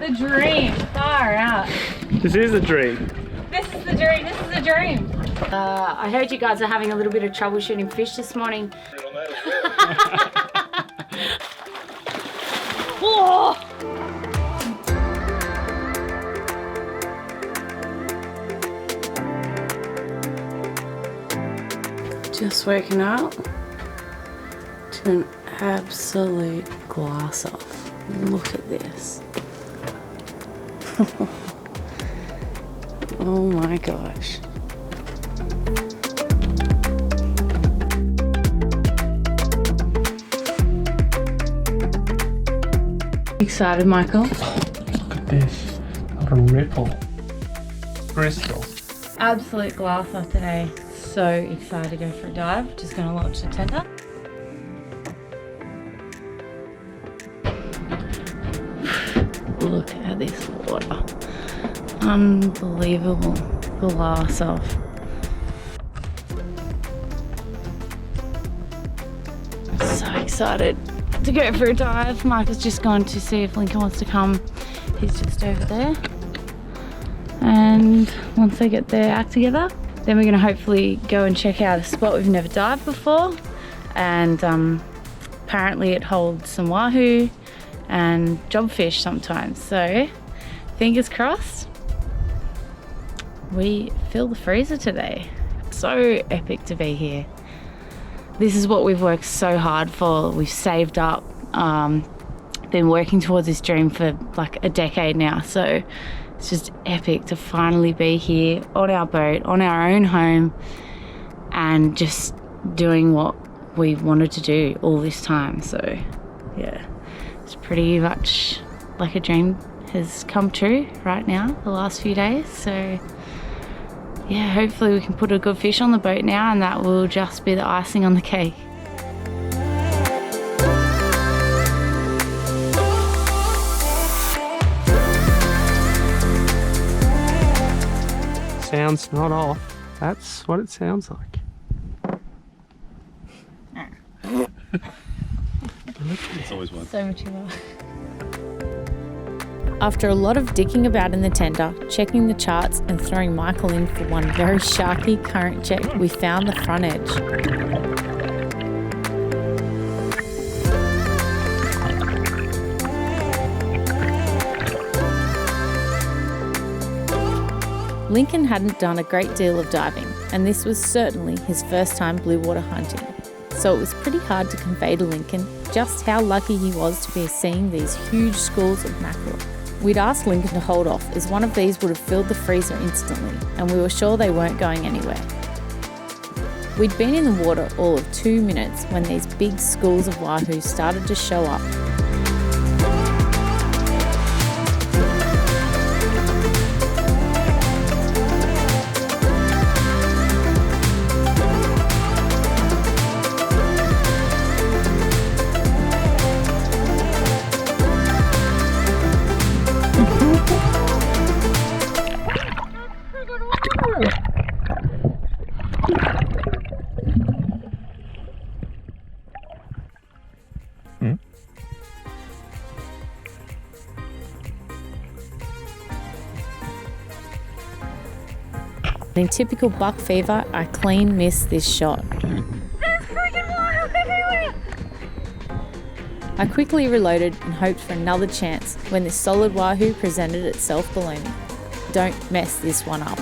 The dream. Far out. This is a dream. This is the dream. This is the dream. I heard you guys are having a little bit of trouble shooting fish this morning. Whoa. Just waking up to an absolute glass off. Look at this. Oh my gosh. Excited, Michael? Look at this. Like a ripple. Bristol. Absolute glass off today. So excited to go for a dive. Just gonna launch the tender. Look at this water. Unbelievable. Glass off. So excited to go for a dive. Michael's just gone to see if Lincoln wants to come. He's just over there. And once they get their act together, then we're going to hopefully go and check out a spot we've never dived before. And apparently it holds some wahoo and jobfish sometimes. So fingers crossed. We fill the freezer today. So epic to be here. This is what we've worked so hard for. We've saved up, been working towards this dream for like a decade now. So it's just epic to finally be here on our boat, on our own home, and just doing what we wanted to do all this time. So yeah, it's pretty much like a dream has come true right now, the last few days. So yeah, hopefully we can put a good fish on the boat now, and that will just be the icing on the cake. Sounds not off. That's what it sounds like. It's always one. So much more. After a lot of digging about in the tender, checking the charts and throwing Michael in for one very sharky current check, we found the front edge. Lincoln hadn't done a great deal of diving, and this was certainly his first time blue water hunting. So it was pretty hard to convey to Lincoln just how lucky he was to be seeing these huge schools of mackerel. We'd asked Lincoln to hold off, as one of these would have filled the freezer instantly, and we were sure they weren't going anywhere. We'd been in the water all of 2 minutes when these big schools of wahoo started to show up. In typical buck fever, I clean missed this shot. I quickly reloaded and hoped for another chance when this solid wahoo presented itself below me. Don't mess this one up.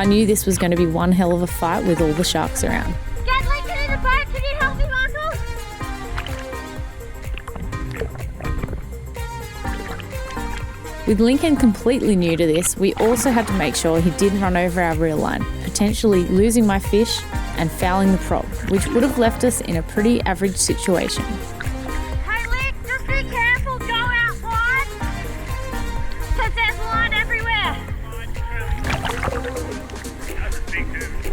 I knew this was going to be one hell of a fight with all the sharks around. Get Lincoln in the boat. Can you help me, Michael? With Lincoln completely new to this, we also had to make sure he didn't run over our reel line, potentially losing my fish and fouling the prop, which would have left us in a pretty average situation. Hey, Lick, just be careful. Go out wide. Because there's line everywhere. That's a big hook.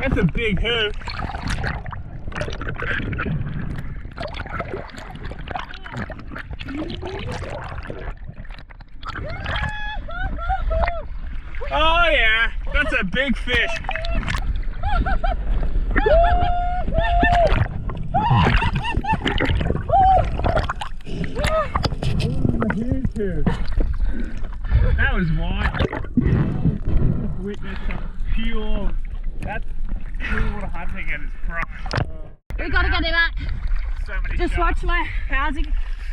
That's a big hook. Oh yeah, that's a big fish. That was wild. Witness some pure. That's blue water hunting at its prime. We gotta get him out. So many Just sharks. watch my housing.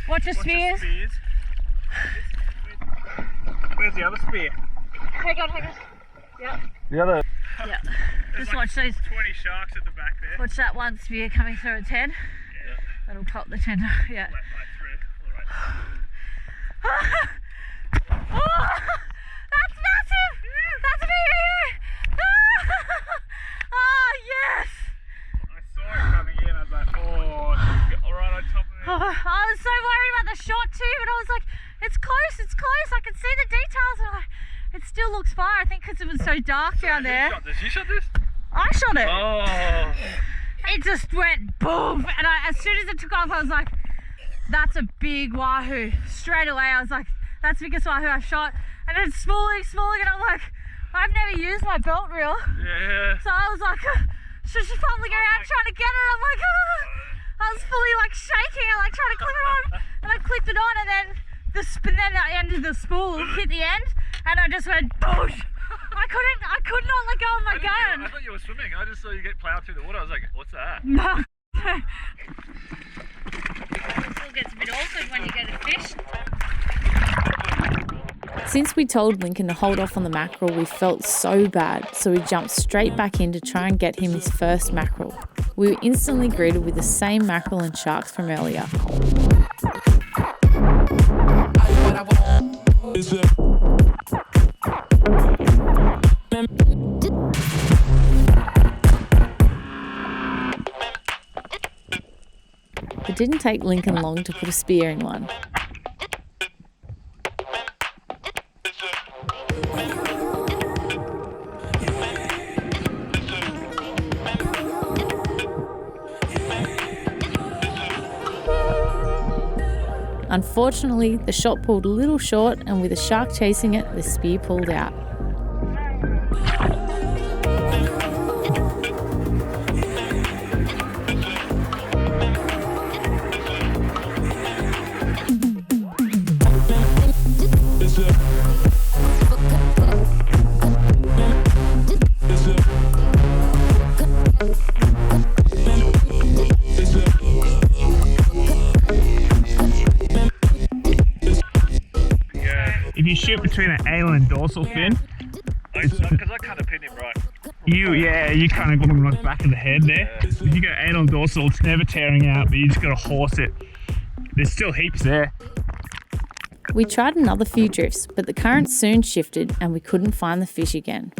Watch the Watch the spears. spears. Where's the other spear? Hang on, hang on. Yep. The other. Yeah. There's Just like watch those. 20 sharks at the back there. Watch that one spear coming through its head. Yeah. That'll pop the tender. Yeah. Right through. All right. Oh, that's massive! That's a big. Oh yes! I saw it coming in. I was like, oh, all right on top of it. Oh, I was so worried about the shot too, but I was like, it's close, it's close. I can see the details. And it still looks far. I think because it was so dark down there. Did you shot this? I shot it. Oh. It just went boom, and as soon as it took off, I was like, that's a big wahoo. Straight away, I was like, that's the biggest wahoo I've shot. And it's smalling, and I'm like, I've never used my belt reel. Yeah. So I was like, she's fumbling around trying to get it. I'm like, I was fully like shaking. I like trying to clip it on, and I clipped it on, and then the end of the spool hit the end, and I just went boosh. I could not let go of my gun. I thought you were swimming. I just saw you get plowed through the water. I was like, what's that? No. It still gets a bit awkward when you go to fish. Since we told Lincoln to hold off on the mackerel, we felt so bad, so we jumped straight back in to try and get him his first mackerel. We were instantly greeted with the same mackerel and sharks from earlier. It didn't take Lincoln long to put a spear in one. Unfortunately, the shot pulled a little short, and with a shark chasing it, the spear pulled out. If you shoot between an anal and dorsal fin, Because I kind of pinned him right. you kind of got him right back of the head there. If you go anal and dorsal, it's never tearing out, but you just got to horse it. There's still heaps there. We tried another few drifts, but the current soon shifted and we couldn't find the fish again.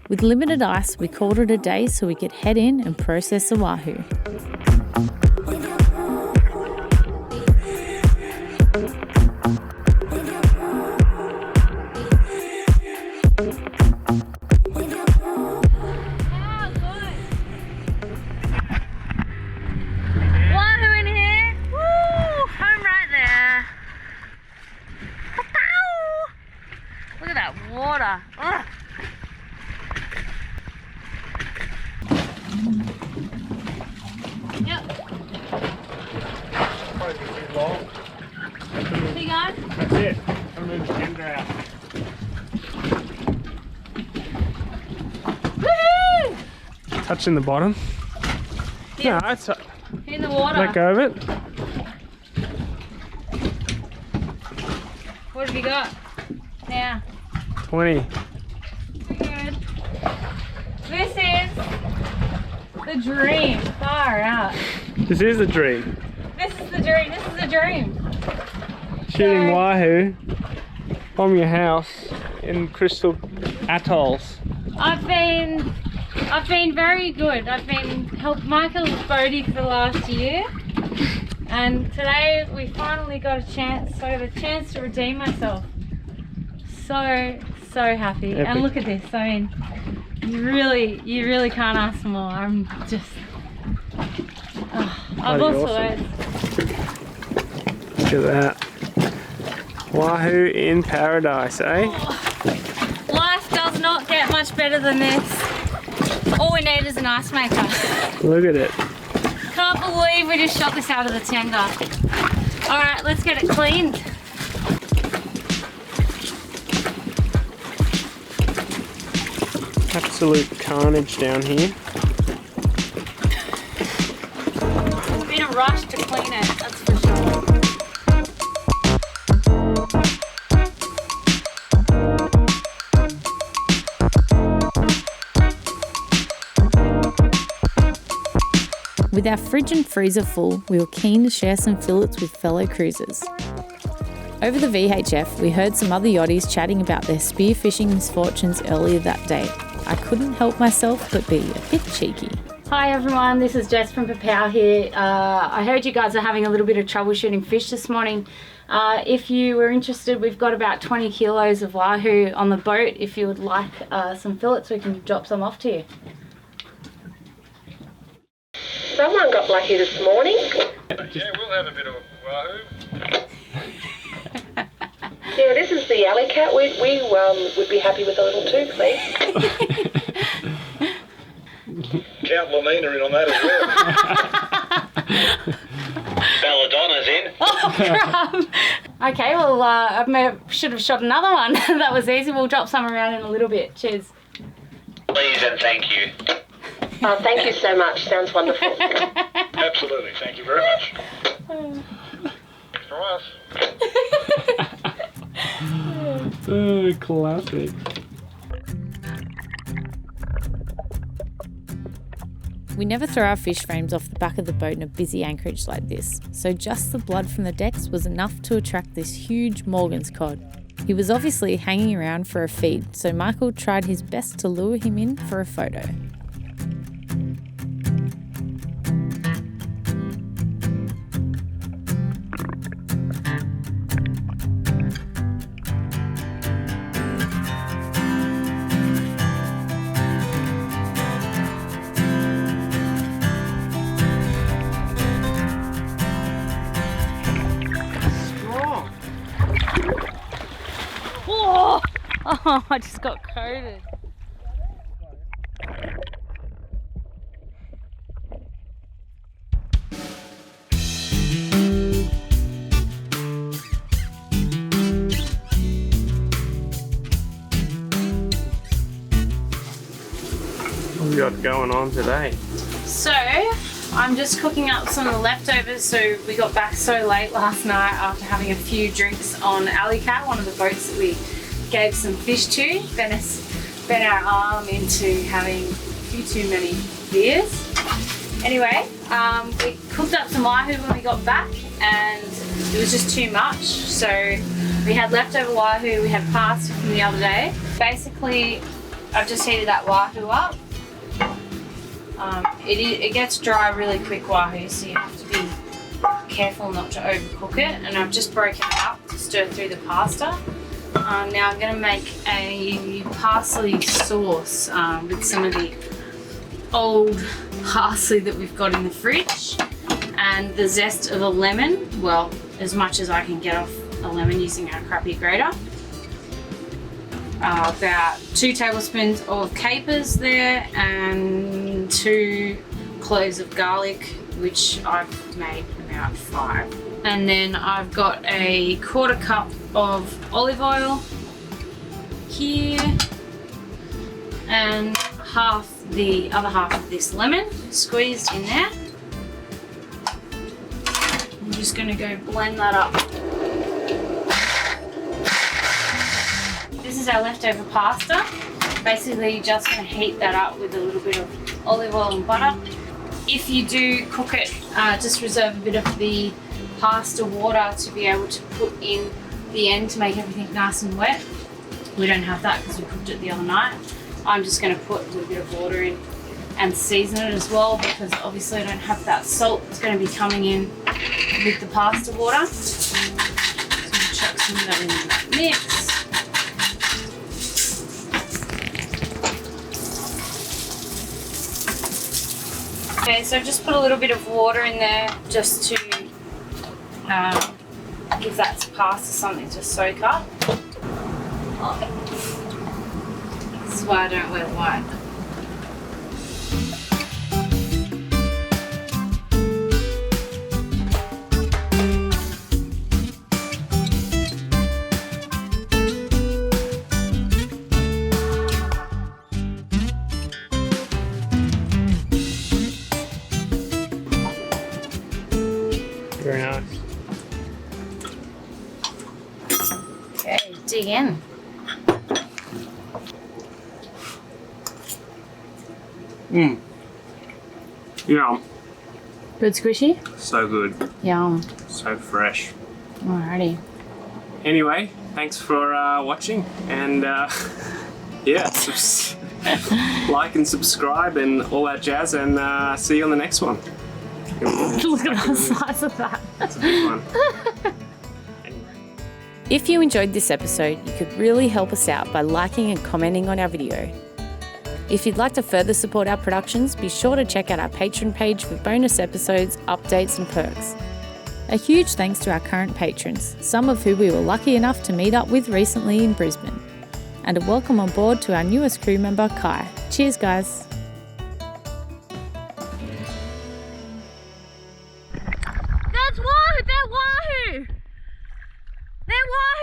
With limited ice, we called it a day so we could head in and process the wahoo. long. There you go. That's it. I'm going to move the tender out. Woohoo! Touching the bottom. Yeah. No, it's In the water. let go of it. What have you got? Now. 20. Good. This is the dream. Far out. This is the dream. This is the dream. This is the dream. Shooting So- wahoo from your house in crystal atolls. I've been very good. I've been helping Michael's boatie for the last year, and today we finally got a chance. So I got a chance to redeem myself. So happy. Epic. And look at this. I mean, you really can't ask for more. I'm just. I've Bloody also awesome. Look at that. Wahoo in paradise, eh? Life does not get much better than this. All we need is an ice maker. Look at it. Can't believe we just shot this out of the tender. All right, let's get it cleaned. Absolute carnage down here. It's been a rush to clean it, that's for sure. With our fridge and freezer full, we were keen to share some fillets with fellow cruisers. Over the VHF, we heard some other yachties chatting about their spearfishing misfortunes earlier that day. I couldn't help myself but be a bit cheeky. Hi everyone, this is Jess from Popao here. I heard you guys are having a little bit of trouble shooting fish this morning. If you were interested, we've got about 20 kilos of wahoo on the boat. If you would like some fillets, we can drop some off to you. Someone got lucky this morning. Yeah, we'll have a bit of wahoo. Yeah, this is the alley cat. We would be happy with a little too, please. Count Lamina in on that as well. Belladonna's in. Oh crap! Okay, well I should have shot another one. That was easy. We'll drop some around in a little bit. Cheers. Please and thank you. Oh, thank you so much. Sounds wonderful. Absolutely, thank you very much. Thanks for us. Oh, classic. We never throw our fish frames off the back of the boat in a busy anchorage like this, so just the blood from the decks was enough to attract this huge Morgan's cod. He was obviously hanging around for a feed, so Michael tried his best to lure him in for a photo. Oh, I just got coated. What we got going on today? So, I'm just cooking up some of the leftovers. So we got back so late last night after having a few drinks on Alley Cat, one of the boats that we gave some fish to. Bent our arm into having a few too many beers. Anyway, we cooked up some wahoo when we got back and it was just too much. So we had leftover wahoo, we had pasta from the other day. Basically, I've just heated that wahoo up. It gets dry really quick, wahoo, so you have to be careful not to overcook it. And I've just broken it up to stir through the pasta. Now I'm going to make a parsley sauce with some of the old parsley that we've got in the fridge and the zest of a lemon, well, as much as I can get off a lemon using our crappy grater. About 2 tablespoons of capers there and 2 cloves of garlic, which I've made about 5. And then I've got a 1/4 cup of olive oil here, and the other half of this lemon squeezed in there. I'm just going to go blend that up. This is our leftover pasta. Basically, you're just going to heat that up with a little bit of olive oil and butter. If you do cook it, just reserve a bit of the pasta water to be able to put in the end to make everything nice and wet. We don't have that because we cooked it the other night. I'm just going to put a little bit of water in and season it as well, because obviously I don't have that salt that's going to be coming in with the pasta water. So we'll chuck some of that into that mix. Okay, so just put a little bit of water in there just to give that pasta something to soak up. This is why I don't wear white. Very nice. Okay, dig in. Yum. Good squishy? So good. Yum. So fresh. Alrighty. Anyway, thanks for watching, and yeah, like and subscribe and all that jazz, and see you on the next one. Look at the size of that. It's a big one. If you enjoyed this episode, you could really help us out by liking and commenting on our video. If you'd like to further support our productions, be sure to check out our Patreon page for bonus episodes, updates and perks. A huge thanks to our current patrons, some of who we were lucky enough to meet up with recently in Brisbane. And a welcome on board to our newest crew member, Kai. Cheers, guys. That's Wahoo! They're Wahoo! They're Wahoo!